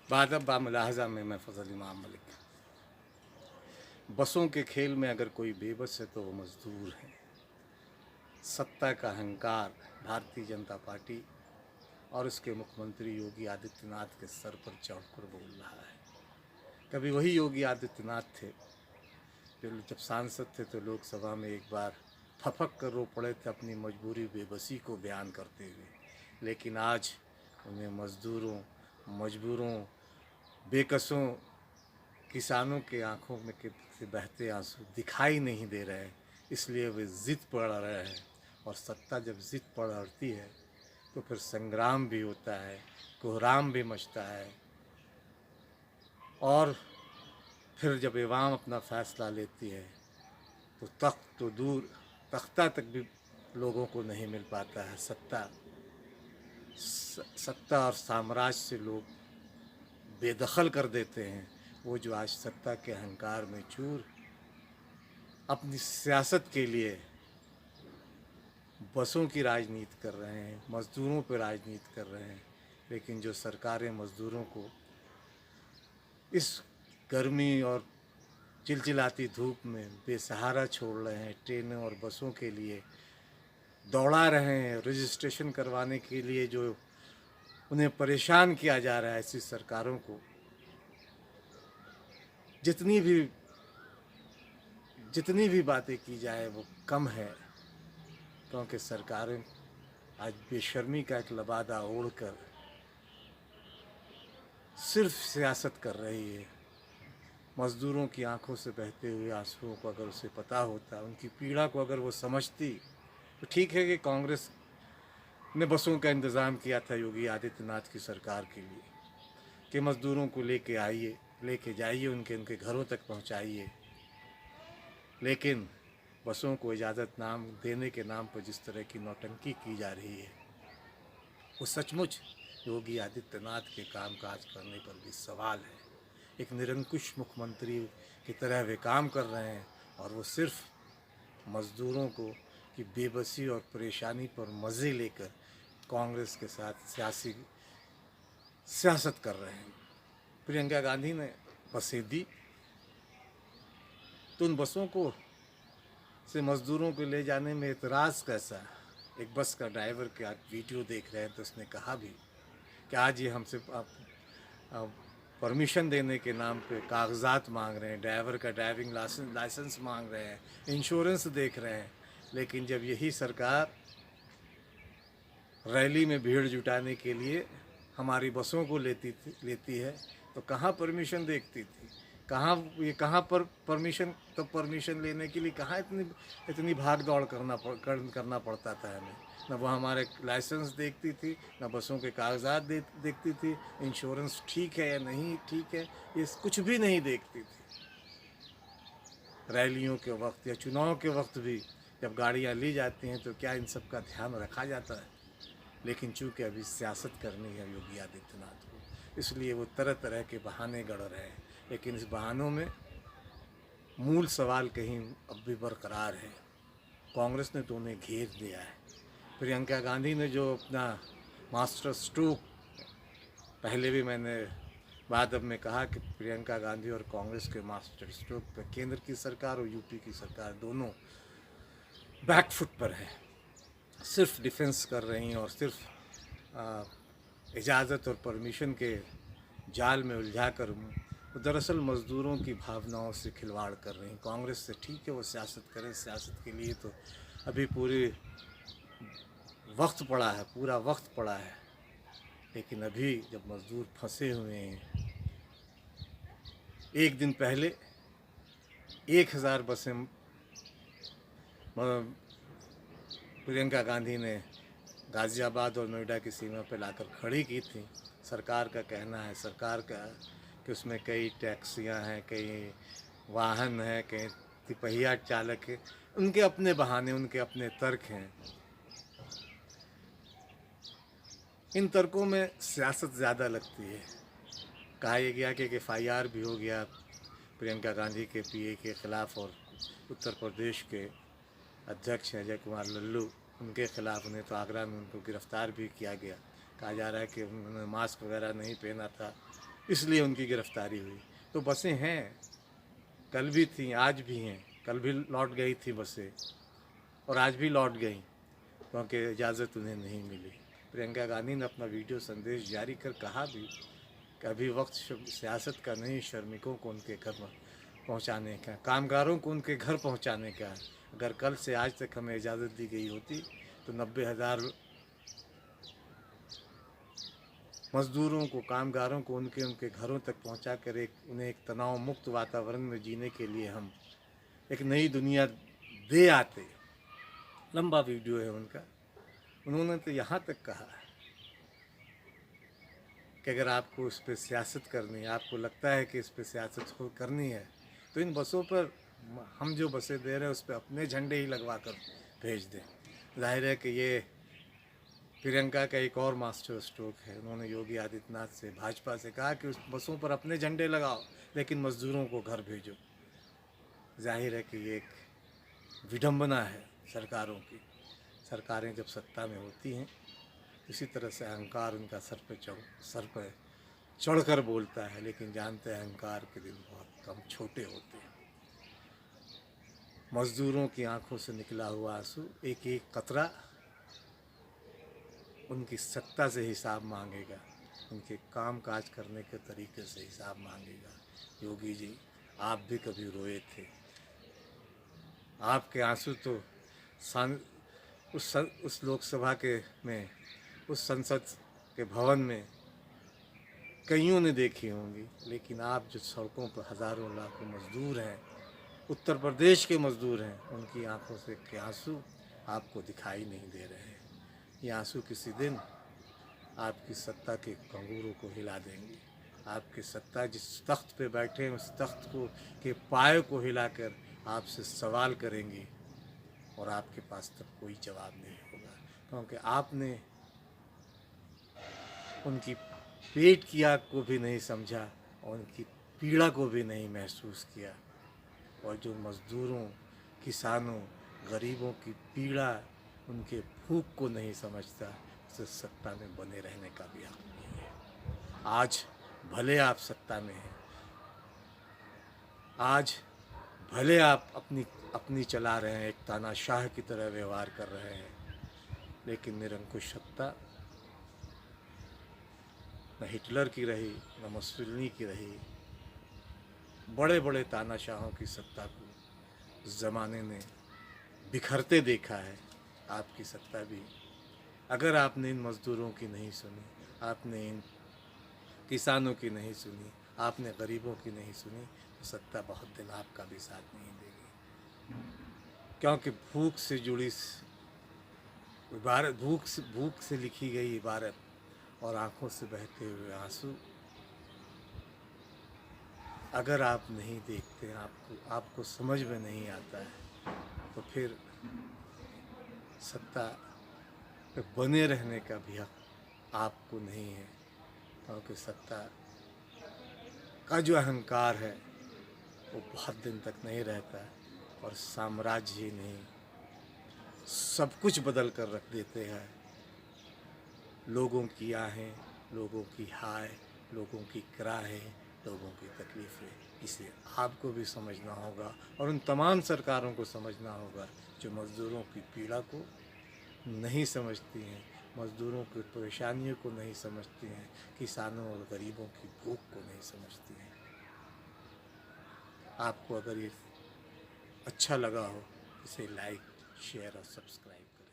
बादब बामुलाहज़ा में मैं फ़ज़ल इमाम मलिक। बसों के खेल में अगर कोई बेबस है तो वो मज़दूर है। सत्ता का अहंकार भारतीय जनता पार्टी और उसके मुख्यमंत्री योगी आदित्यनाथ के सर पर चढ़कर बोल रहा है। कभी वही योगी आदित्यनाथ थे जो जब सांसद थे तो लोकसभा में एक बार फपक कर रो पड़े थे अपनी मजबूरी बेबसी को बयान करते हुए, लेकिन आज उन्हें मज़दूरों, मजबूरों, बेकसों, किसानों के आंखों में से बहते आंसू दिखाई नहीं दे रहे हैं। इसलिए वे ज़िद पड़ रहे हैं, और सत्ता जब ज़िद पड़ती है तो फिर संग्राम भी होता है, कोहराम भी मचता है, और फिर जब इवाम अपना फ़ैसला लेती है तो तख्त तो दूर, तख्ता तक भी लोगों को नहीं मिल पाता है। सत्ता और साम्राज्य से लोग बेदखल कर देते हैं। वो जो आज सत्ता के अहंकार में चूर अपनी सियासत के लिए बसों की राजनीति कर रहे हैं, मज़दूरों पर राजनीति कर रहे हैं, लेकिन जो सरकारें मज़दूरों को इस गर्मी और चिलचिलाती धूप में बेसहारा छोड़ रहे हैं, ट्रेनों और बसों के लिए दौड़ा रहे हैं, रजिस्ट्रेशन करवाने के लिए जो उन्हें परेशान किया जा रहा है, ऐसी सरकारों को जितनी भी बातें की जाए वो कम है, क्योंकि सरकारें आज बेशर्मी का एक लबादा ओढ़कर सिर्फ सियासत कर रही है। मज़दूरों की आंखों से बहते हुए आंसुओं को अगर उसे पता होता, उनकी पीड़ा को अगर वो समझती, तो ठीक है कि कांग्रेस ने बसों का इंतज़ाम किया था योगी आदित्यनाथ की सरकार के लिए कि मज़दूरों को लेके जाइए, उनके घरों तक पहुंचाइए, लेकिन बसों को इजाज़त नाम देने के नाम पर जिस तरह की नौटंकी की जा रही है, वो सचमुच योगी आदित्यनाथ के कामकाज करने पर भी सवाल है। एक निरंकुश मुख्यमंत्री की तरह वे काम कर रहे हैं, और वो सिर्फ मज़दूरों को की बेबसी और परेशानी पर मज़े लेकर कांग्रेस के साथ सियासत कर रहे हैं। प्रियंका गांधी ने बसें दी, तो उन बसों को से मज़दूरों को ले जाने में एतराज़ कैसा? एक बस का ड्राइवर के आज वीडियो देख रहे हैं तो उसने कहा भी कि आज ये हमसे परमिशन देने के नाम पे कागजात मांग रहे हैं, ड्राइवर का ड्राइविंग लाइसेंस मांग रहे हैं, इंश्योरेंस देख रहे हैं, लेकिन जब यही सरकार रैली में भीड़ जुटाने के लिए हमारी बसों को लेती है तो कहाँ परमिशन देखती थी? कहाँ पर परमिशन लेने के लिए कहाँ इतनी भाग दौड़ करना पड़ता था हमें। न वो हमारे लाइसेंस देखती थी, न बसों के कागजात देखती थी, इंश्योरेंस ठीक है या नहीं ठीक है, ये कुछ भी नहीं देखती थी। रैलियों के वक्त या चुनाव के वक्त भी जब गाड़ियाँ ली जाती हैं तो क्या इन सब का ध्यान रखा जाता है? लेकिन चूँकि अभी सियासत करनी है योगी आदित्यनाथ को, इसलिए वो तरह तरह के बहाने गढ़ रहे हैं, लेकिन इस बहानों में मूल सवाल कहीं अब भी बरकरार है। कांग्रेस ने तो उन्हें घेर दिया है। प्रियंका गांधी ने जो अपना मास्टर स्ट्रोक, पहले भी मैंने बाद में कहा कि प्रियंका गांधी और कांग्रेस के मास्टर स्ट्रोक पर केंद्र की सरकार और यूपी की सरकार दोनों बैकफुट पर है। सिर्फ डिफेंस कर रही हैं और सिर्फ इजाज़त और परमिशन के जाल में उलझाकर दरअसल मज़दूरों की भावनाओं से खिलवाड़ कर रही हैं। कांग्रेस से ठीक है वो सियासत करें, सियासत के लिए तो अभी पूरा वक्त पड़ा है, लेकिन अभी जब मज़दूर फंसे हुए हैं, एक दिन पहले 1000 बसें प्रियंका गांधी ने गाज़ियाबाद और नोएडा की सीमा पर लाकर खड़ी की थी। सरकार का कहना है कि उसमें कई टैक्सियां हैं, कई वाहन हैं, कई तिपहिया चालक हैं, उनके अपने बहाने, उनके अपने तर्क हैं। इन तर्कों में सियासत ज़्यादा लगती है। कहा यह गया कि FIR भी हो गया प्रियंका गांधी के PA के ख़िलाफ़, और उत्तर प्रदेश के अध्यक्ष अजय कुमार लल्लू, उनके ख़िलाफ़ उन्हें तो आगरा में उनको गिरफ़्तार भी किया गया। कहा जा रहा है कि उन्होंने मास्क वगैरह नहीं पहना था, इसलिए उनकी गिरफ्तारी हुई। तो बसें हैं, कल भी थी, आज भी हैं, कल भी लौट गई थी बसें और आज भी लौट गई, क्योंकि इजाज़त उन्हें नहीं मिली। प्रियंका गांधी ने अपना वीडियो संदेश जारी कर कहा भी कि अभी वक्त सियासत का नहीं, श्रमिकों को उनके घर पहुंचाने का, कामगारों को उनके घर पहुंचाने का है। अगर कल से आज तक हमें इजाज़त दी गई होती तो 90,000 मज़दूरों को, कामगारों को उनके घरों तक पहुंचा कर उन्हें एक तनाव मुक्त वातावरण में जीने के लिए हम एक नई दुनिया दे आते। लंबा वीडियो है उनका। उन्होंने तो यहाँ तक कहा कि अगर आपको इस पर सियासत करनी है, आपको लगता है कि इस पर सियासत करनी है, तो इन बसों पर, हम जो बसें दे रहे हैं उस पर अपने झंडे ही लगवा कर भेज दें। जाहिर है कि ये प्रियंका का एक और मास्टर स्ट्रोक है। उन्होंने योगी आदित्यनाथ से, भाजपा से कहा कि उस बसों पर अपने झंडे लगाओ लेकिन मज़दूरों को घर भेजो। जाहिर है कि ये एक विडंबना है सरकारों की। सरकारें जब सत्ता में होती हैं इसी तरह से अहंकार उनका सर पर चढ़कर बोलता है, लेकिन जानते हैं अहंकार के दिन बहुत कम छोटे होते हैं। मज़दूरों की आंखों से निकला हुआ आंसू, एक एक कतरा उनकी सत्ता से हिसाब मांगेगा, उनके काम काज करने के तरीके से हिसाब मांगेगा। योगी जी, आप भी कभी रोए थे, आपके आंसू तो उस लोकसभा में, उस संसद के भवन में कईयों ने देखी होंगी, लेकिन आप जो सड़कों पर हज़ारों लाखों मज़दूर हैं, उत्तर प्रदेश के मज़दूर हैं, उनकी आंखों से के आंसू आपको दिखाई नहीं दे रहे हैं। ये आंसू किसी दिन आपकी सत्ता के कंगूरों को हिला देंगे। आपकी सत्ता जिस तख्त पे बैठे हैं उस तख्त के पाए को हिलाकर आपसे सवाल करेंगी और आपके पास तब कोई जवाब नहीं होगा, क्योंकि आपने उनकी पेट की आग को भी नहीं समझा और उनकी पीड़ा को भी नहीं महसूस किया। और जो मज़दूरों, किसानों, गरीबों की पीड़ा, उनके भूख को नहीं समझता, उसे सत्ता में बने रहने का भी हक नहीं है। आज भले आप सत्ता में हैं, आज भले आप अपनी चला रहे हैं, एक तानाशाह की तरह व्यवहार कर रहे हैं, लेकिन निरंकुश सत्ता न हिटलर की रही, न मुसोलिनी की रही। बड़े बड़े तानाशाहों की सत्ता को उस ज़माने ने बिखरते देखा है। आपकी सत्ता भी, अगर आपने इन मज़दूरों की नहीं सुनी, आपने इन किसानों की नहीं सुनी, आपने गरीबों की नहीं सुनी, तो सत्ता बहुत दिन आपका भी साथ नहीं देगी। क्योंकि भूख से जुड़ी इबारत, भूख से लिखी गई इबारत और आंखों से बहते हुए आंसू अगर आप नहीं देखते, आपको समझ में नहीं आता है, तो फिर सत्ता पे बने रहने का भी हक आपको नहीं है। क्योंकि सत्ता का जो अहंकार है वो बहुत दिन तक नहीं रहता है और साम्राज्य ही नहीं, सब कुछ बदल कर रख देते हैं। लोगों की आहें, लोगों की हाय, लोगों की कराहें, लोगों की तकलीफ़ें, इसे आपको भी समझना होगा और उन तमाम सरकारों को समझना होगा जो मज़दूरों की पीड़ा को नहीं समझती हैं, मज़दूरों की परेशानियों को नहीं समझती हैं, किसानों और गरीबों की भूख को नहीं समझती हैं। आपको अगर ये अच्छा लगा हो, इसे लाइक, शेयर और सब्सक्राइब करें।